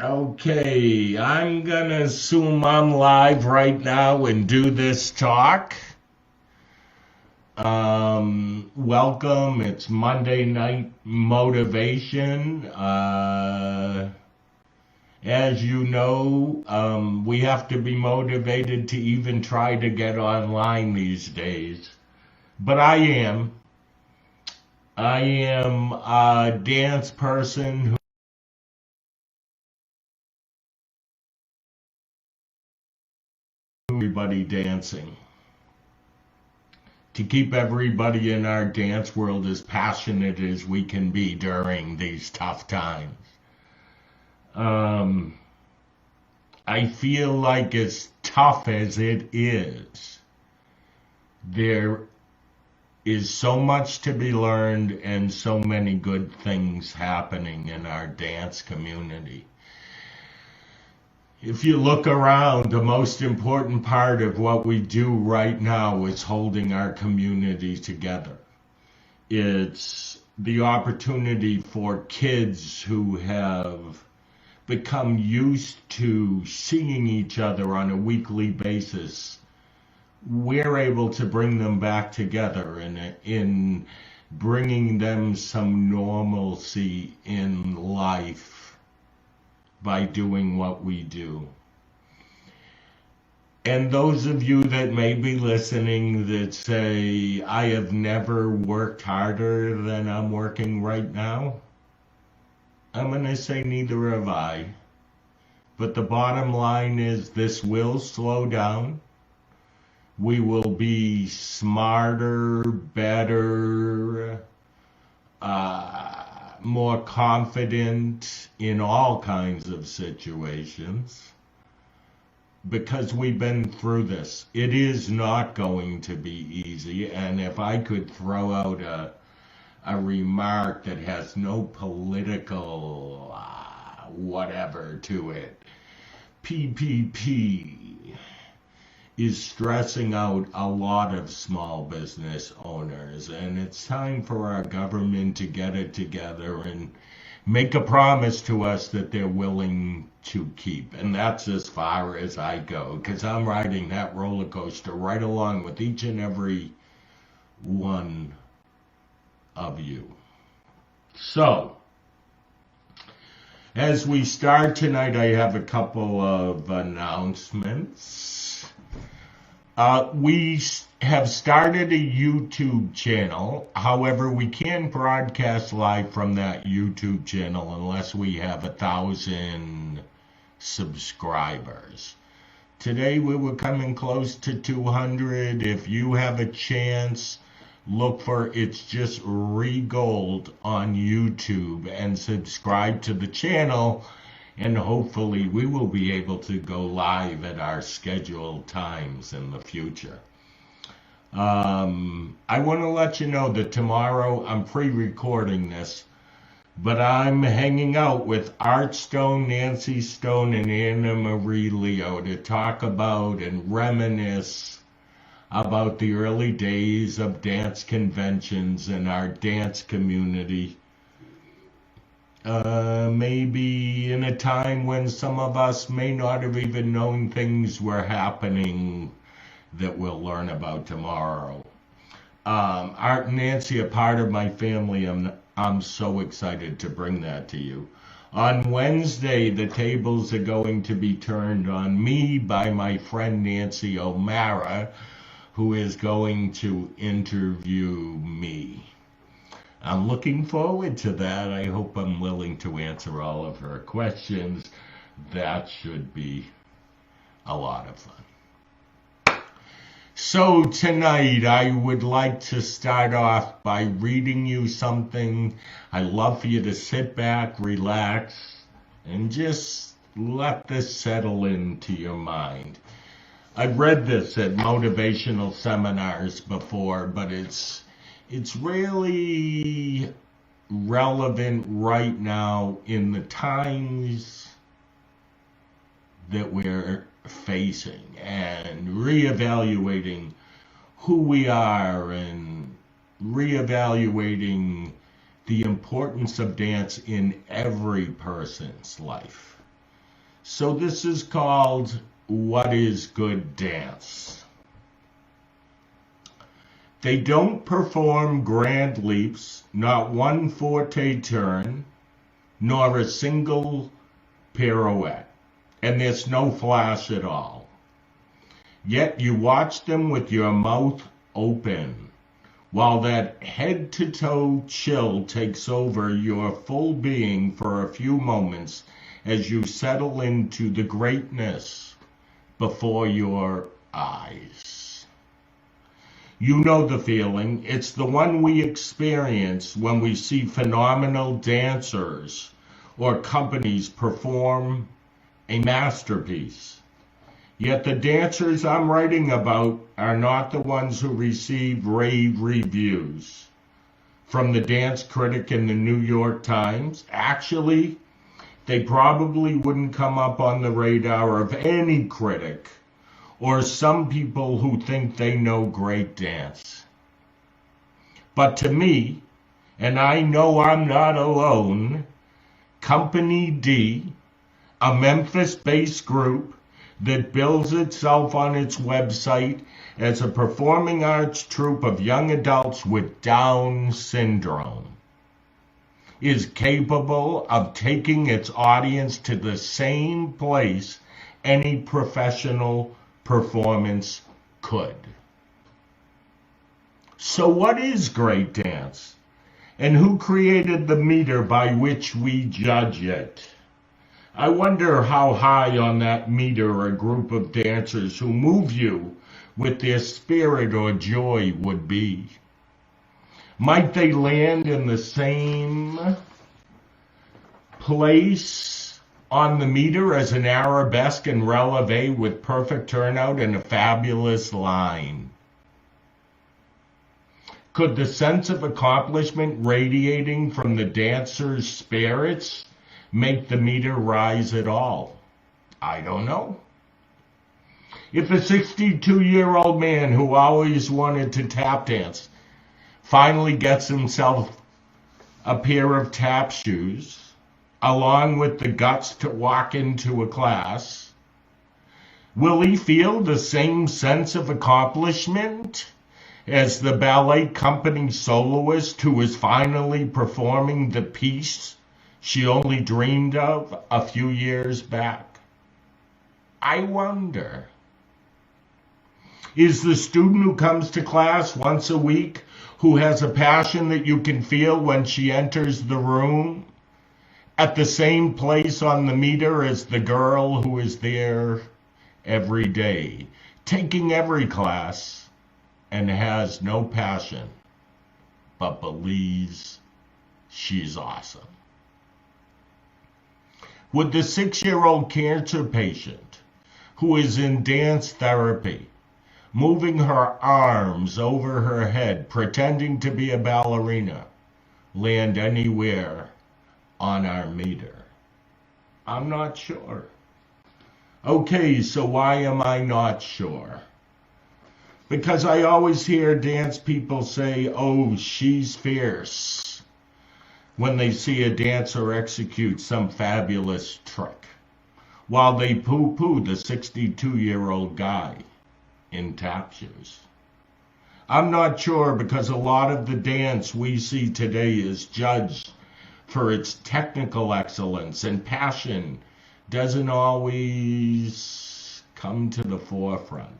Okay, I'm gonna assume I'm live right now and do this talk. Welcome. It's Monday Night Motivation. As you know, we have to be motivated to even try to get online these days. But I am. I am a dance person who everybody dancing. To keep everybody in our dance world as passionate as we can be during these tough times. Um, I feel like as tough as it is, there is so much to be learned and so many good things happening in our dance community. If you look around, the most important part of what we do right now is holding our community together. It's the opportunity for kids who have become used to seeing each other on a weekly basis. We're able to bring them back together in bringing them some normalcy in life by doing what we do. And those of you that may be listening that say, I have never worked harder than I'm working right now, I'm going to say neither have I. But the bottom line is this will slow down. We will be smarter, better, more confident in all kinds of situations because we've been through this. It is not going to be easy, and if I could throw out a remark that has no political whatever to it, PPP is stressing out a lot of small business owners, and it's time for our government to get it together and make a promise to us that they're willing to keep. And that's as far as I go, because I'm riding that roller coaster right along with each and every one of you. So, as we start tonight, I have a couple of announcements. We have started a YouTube channel. However, we can't broadcast live from that YouTube channel unless we have 1,000 subscribers. Today we were coming close to 200. If you have a chance, look for It's Just Rhee Gold on YouTube and subscribe to the channel, and hopefully we will be able to go live at our scheduled times in the future. I want to let you know that tomorrow I'm pre-recording this, but I'm hanging out with Art Stone, Nancy Stone, and Anna Marie Leo to talk about and reminisce about the early days of dance conventions in our dance community. Maybe in a time when some of us may not have even known things were happening that we'll learn about tomorrow. Art and Nancy are part of my family. I'm so excited to bring that to you. On Wednesday, the tables are going to be turned on me by my friend Nancy O'Mara, who is going to interview me. I'm looking forward to that. I hope I'm willing to answer all of her questions. That should be a lot of fun. So tonight I would like to start off by reading you something. I'd love for you to sit back, relax, and just let this settle into your mind. I've read this at motivational seminars before, but it's really relevant right now in the times that we're facing and reevaluating who we are and reevaluating the importance of dance in every person's life. So this is called What is Good Dance? They don't perform grand leaps, not one forte turn, nor a single pirouette, and there's no flash at all. Yet you watch them with your mouth open, while that head-to-toe chill takes over your full being for a few moments as you settle into the greatness before your eyes. You know the feeling. It's the one we experience when we see phenomenal dancers or companies perform a masterpiece. Yet the dancers I'm writing about are not the ones who receive rave reviews from the dance critic in the New York Times. Actually, they probably wouldn't come up on the radar of any critic or some people who think they know great dance. But to me, and I know I'm not alone, Company D, a Memphis-based group that bills itself on its website as a performing arts troupe of young adults with Down syndrome, is capable of taking its audience to the same place any professional performance could. So what is great dance? And who created the meter by which we judge it? I wonder how high on that meter a group of dancers who move you with their spirit or joy would be. Might they land in the same place on the meter as an arabesque and releve with perfect turnout and a fabulous line? Could the sense of accomplishment radiating from the dancers' spirits make the meter rise at all? I don't know. If a 62-year-old man who always wanted to tap dance finally gets himself a pair of tap shoes, along with the guts to walk into a class, will he feel the same sense of accomplishment as the ballet company soloist who is finally performing the piece she only dreamed of a few years back? I wonder. Is the student who comes to class once a week, who has a passion that you can feel when she enters the room, at the same place on the meter as the girl who is there every day, taking every class and has no passion, but believes she's awesome? Would the 6-year-old cancer patient who is in dance therapy, moving her arms over her head, pretending to be a ballerina, land anywhere on our meter? I'm not sure. Okay, so why am I not sure? Because I always hear dance people say, oh, she's fierce, when they see a dancer execute some fabulous trick, while they poo-poo the 62-year-old guy in tap shoes. I'm not sure, because a lot of the dance we see today is judged for its technical excellence, and passion doesn't always come to the forefront.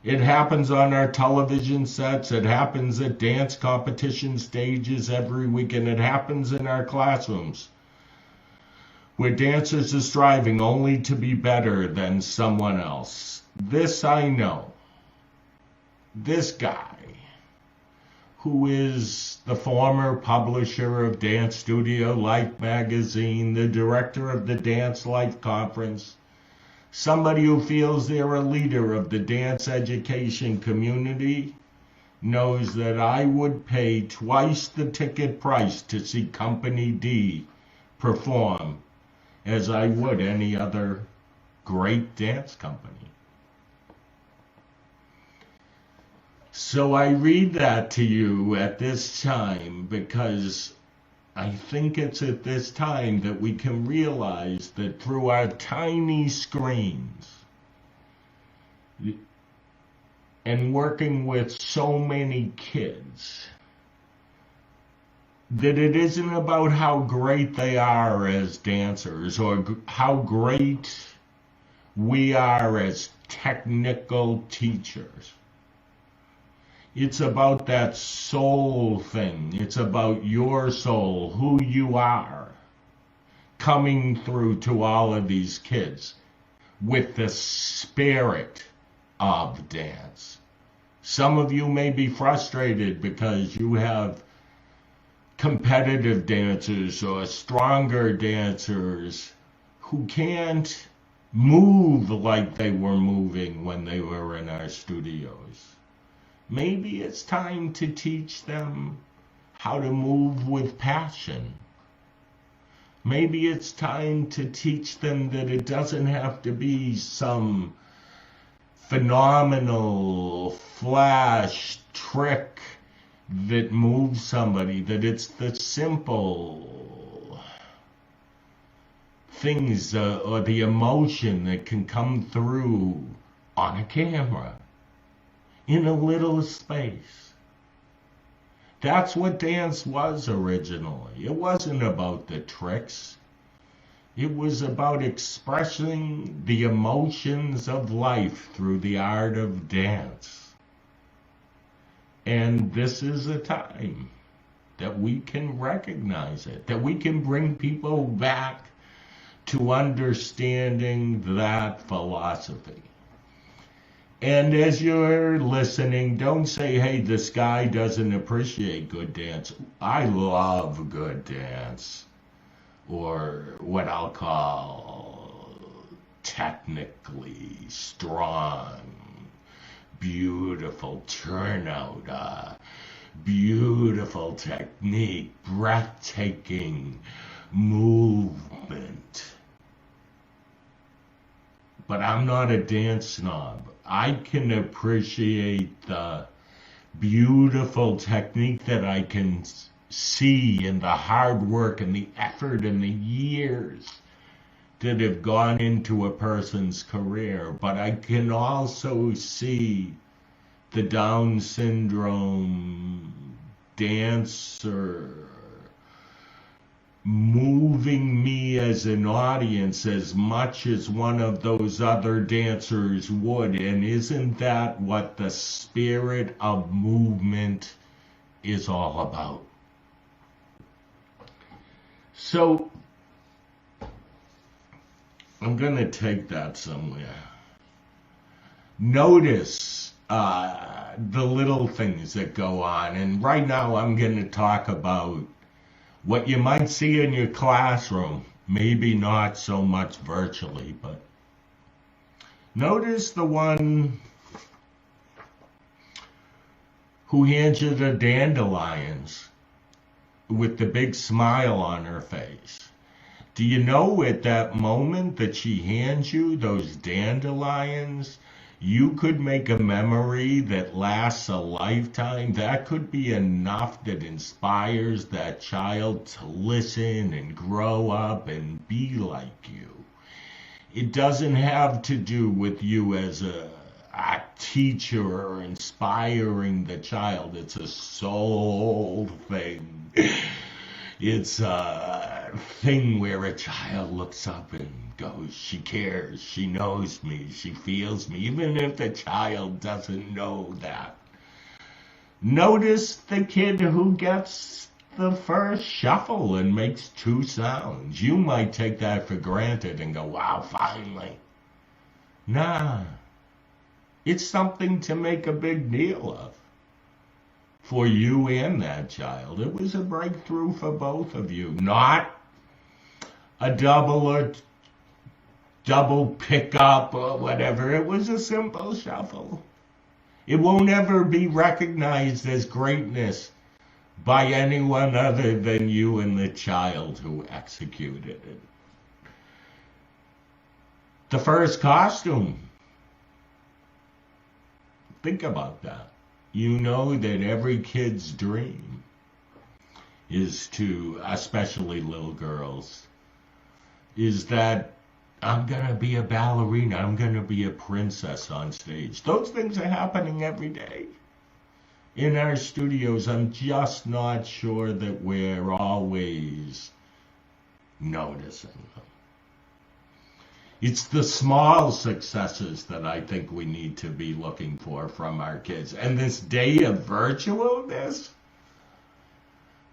It happens on our television sets, it happens at dance competition stages every week, and it happens in our classrooms, where dancers are striving only to be better than someone else. This I know. This guy, who is the former publisher of Dance Studio Life magazine, the director of the Dance Life Conference, somebody who feels they're a leader of the dance education community, knows that I would pay twice the ticket price to see Company D perform as I would any other great dance company. So I read that to you at this time because I think it's at this time that we can realize that through our tiny screens and working with so many kids, that it isn't about how great they are as dancers or how great we are as technical teachers. It's about that soul thing. It's about your soul, who you are, coming through to all of these kids with the spirit of dance. Some of you may be frustrated because you have competitive dancers or stronger dancers who can't move like they were moving when they were in our studios. Maybe it's time to teach them how to move with passion. Maybe it's time to teach them that it doesn't have to be some phenomenal flash trick that moves somebody, that it's the simple things or the emotion that can come through on a camera in a little space. That's what dance was originally. It wasn't about the tricks. It was about expressing the emotions of life through the art of dance. And this is a time that we can recognize it, that we can bring people back to understanding that philosophy. And as you're listening, don't say, hey, this guy doesn't appreciate good dance. I love good dance, or what I'll call technically strong, beautiful turnout, beautiful technique, breathtaking movement. But I'm not a dance snob. I can appreciate the beautiful technique that I can see and the hard work and the effort and the years that have gone into a person's career. But I can also see the Down syndrome dancer moving me as an audience as much as one of those other dancers would. And isn't that what the spirit of movement is all about? So I'm going to take that somewhere. Notice the little things that go on. And right now I'm going to talk about what you might see in your classroom, maybe not so much virtually, but notice the one who hands you the dandelions with the big smile on her face. Do you know at that moment that she hands you those dandelions, you could make a memory that lasts a lifetime? That could be enough that inspires that child to listen and grow up and be like you. It doesn't have to do with you as a teacher or inspiring the child. It's a soul thing. It's a thing where a child looks up and goes, she cares, she knows me, she feels me, even if the child doesn't know that. Notice the kid who gets the first shuffle and makes 2 sounds. You might take that for granted and go, wow, finally. Nah, it's something to make a big deal of for you and that child. It was a breakthrough for both of you, not a double pickup or whatever. It was a simple shuffle. It won't ever be recognized as greatness by anyone other than you and the child who executed it. The first costume. Think about that. You know that every kid's dream is to, especially little girls, is that I'm going to be a ballerina. I'm going to be a princess on stage. Those things are happening every day in our studios. I'm just not sure that we're always noticing them. It's the small successes that I think we need to be looking for from our kids. And this day of virtualness,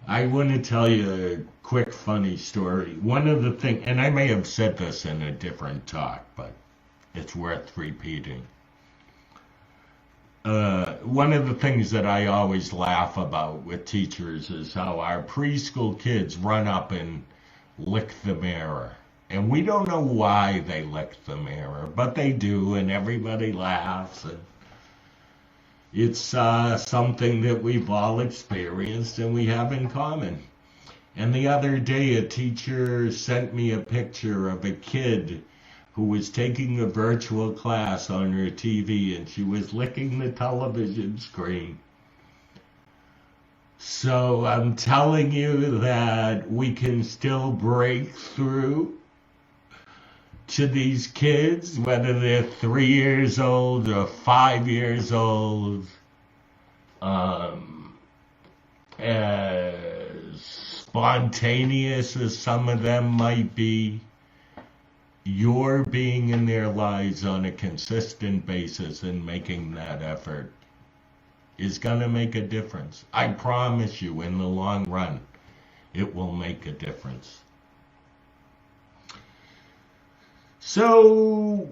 I want to tell you a quick funny story. One of the things, and I may have said this in a different talk, but it's worth repeating. One of the things that I always laugh about with teachers is how our preschool kids run up and lick the mirror. And we don't know why they lick the mirror, but they do, and everybody laughs. And it's something that we've all experienced and we have in common. And the other day, a teacher sent me a picture of a kid who was taking a virtual class on her TV, and she was licking the television screen. So I'm telling you that we can still break through to these kids, whether they're 3 years old or 5 years old, as spontaneous as some of them might be. Your being in their lives on a consistent basis and making that effort is going to make a difference. I promise you, in the long run, it will make a difference. So,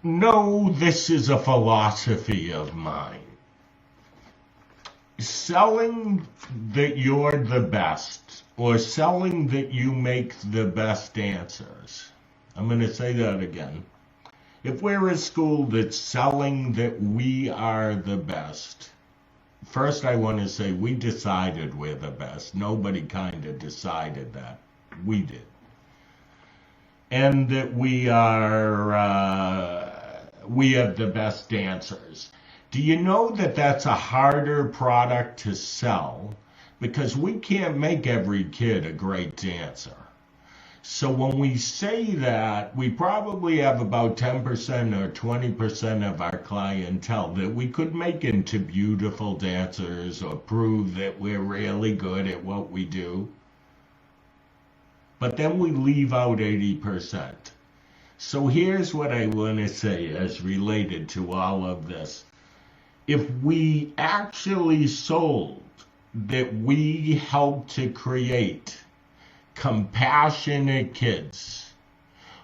no, this is a philosophy of mine. Selling that you're the best, or selling that you make the best answers. I'm going to say that again. If we're a school that's selling that we are the best, first I want to say we decided we're the best. Nobody kind of decided that. We did. And that we have the best dancers. Do you know that that's a harder product to sell? Because we can't make every kid a great dancer. So when we say that, we probably have about 10% or 20% of our clientele that we could make into beautiful dancers or prove that we're really good at what we do. But then we leave out 80%. So here's what I want to say as related to all of this. If we actually sold that we help to create compassionate kids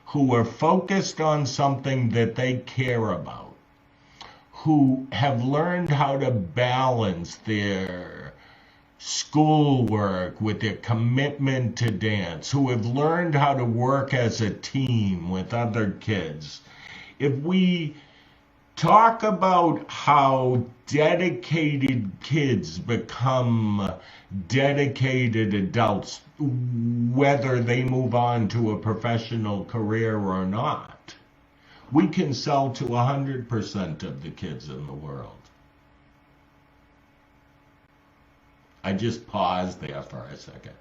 who are focused on something that they care about, who have learned how to balance their schoolwork with their commitment to dance, who have learned how to work as a team with other kids, if we talk about how dedicated kids become dedicated adults, whether they move on to a professional career or not, we can sell to 100% of the kids in the world. I just paused there for a second.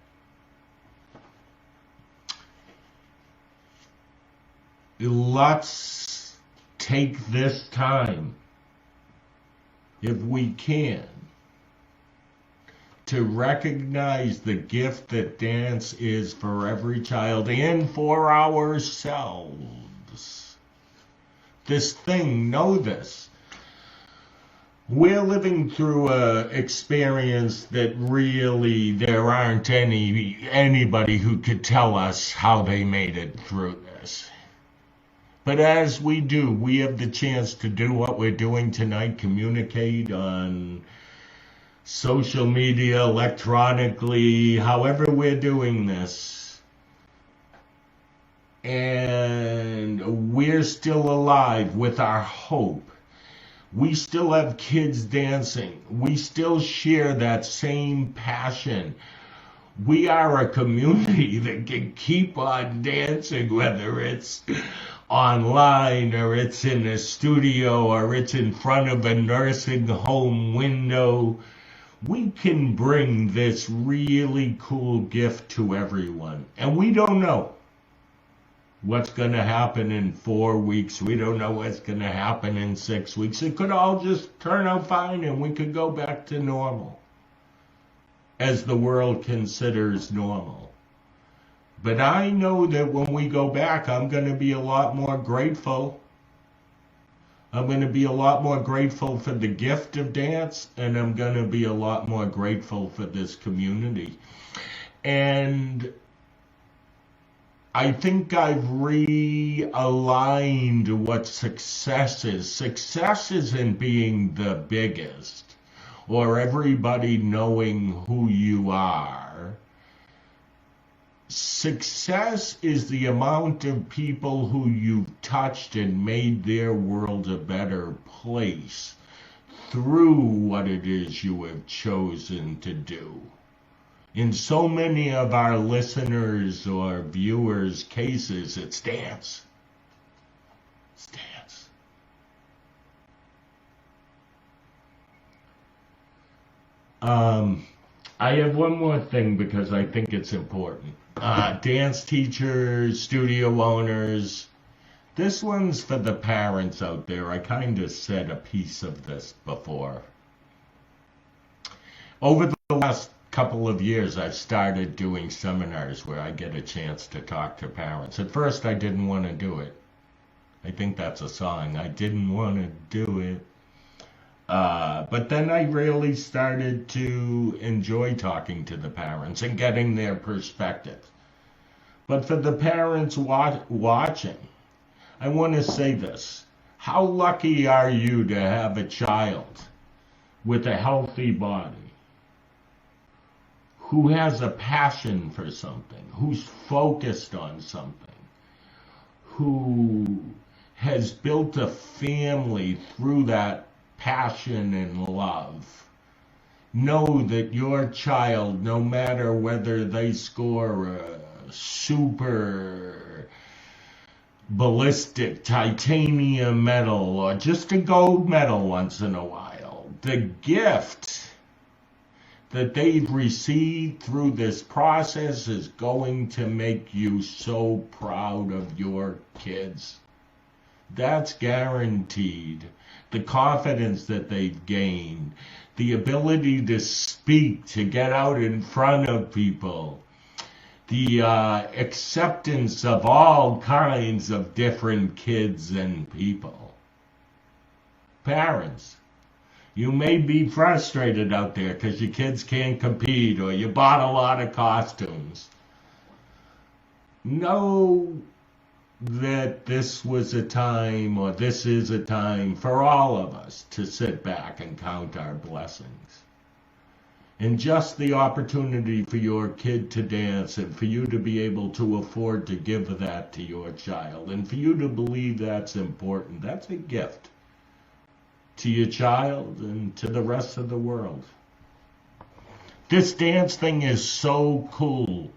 Let's take this time, if we can, to recognize the gift that dance is for every child and for ourselves. This thing, know this. We're living through an experience that really there aren't anybody who could tell us how they made it through this. But as we do, we have the chance to do what we're doing tonight, communicate on social media, electronically, however we're doing this. And we're still alive with our hope. We still have kids dancing. We still share that same passion. We are a community that can keep on dancing, whether it's online or it's in a studio or it's in front of a nursing home window. we can bring this really cool gift to everyone. And we don't know what's going to happen in 4 weeks. We don't know what's going to happen in 6 weeks. It could all just turn out fine and we could go back to normal as the world considers normal. But I know that when we go back, I'm going to be a lot more grateful. I'm going to be a lot more grateful for the gift of dance, and I'm going to be a lot more grateful for this community. And I think I've realigned what success is. Success isn't being the biggest or everybody knowing who you are. Success is the amount of people who you've touched and made their world a better place through what it is you have chosen to do. In so many of our listeners or viewers' cases, it's dance. It's dance. I have one more thing because I think it's important. Dance teachers, studio owners, this one's for the parents out there. I kind of said a piece of this before. Over the last couple of years, I've started doing seminars where I get a chance to talk to parents. At first, I didn't want to do it. I think that's a song. I didn't want to do it. But then I really started to enjoy talking to the parents and getting their perspective. But for the parents watching, I want to say this. How lucky are you to have a child with a healthy body, who has a passion for something, who's focused on something, who has built a family through that passion and love? Know that your child, no matter whether they score a super ballistic titanium medal or just a gold medal once in a while, the gift that they've received through this process is going to make you so proud of your kids. That's guaranteed. The confidence that they've gained, the ability to speak, to get out in front of people, the acceptance of all kinds of different kids and people. Parents, you may be frustrated out there because your kids can't compete or you bought a lot of costumes. Know that this was a time, or this is a time for all of us to sit back and count our blessings. And just the opportunity for your kid to dance and for you to be able to afford to give that to your child and for you to believe that's important, that's a gift to your child and to the rest of the world. This dance thing is so cool.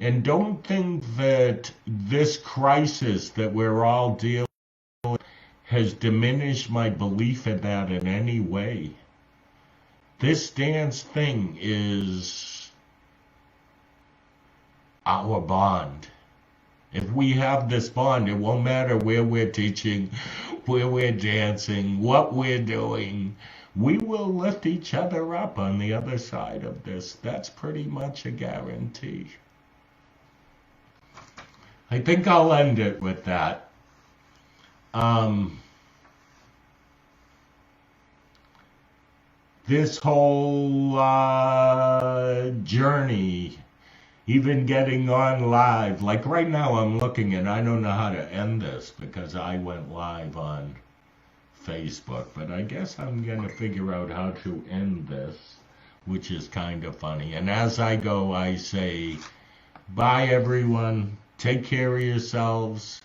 And don't think that this crisis that we're all dealing with has diminished my belief in that in any way. This dance thing is our bond. If we have this bond, it won't matter where we're teaching, where we're dancing, what we're doing. We will lift each other up on the other side of this. That's pretty much a guarantee. I think I'll end it with that. This whole journey, even getting on live, like right now I'm looking and I don't know how to end this because I went live on Facebook, but I guess I'm going to figure out how to end this, which is kind of funny. And as I go, I say, bye everyone, take care of yourselves,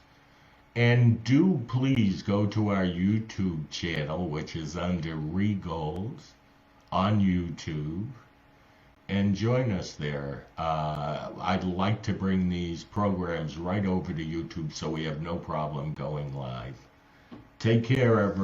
and do please go to our YouTube channel, which is under Rhee Gold on YouTube, and join us there. I'd like to bring these programs right over to YouTube so we have no problem going live. Take care, everyone.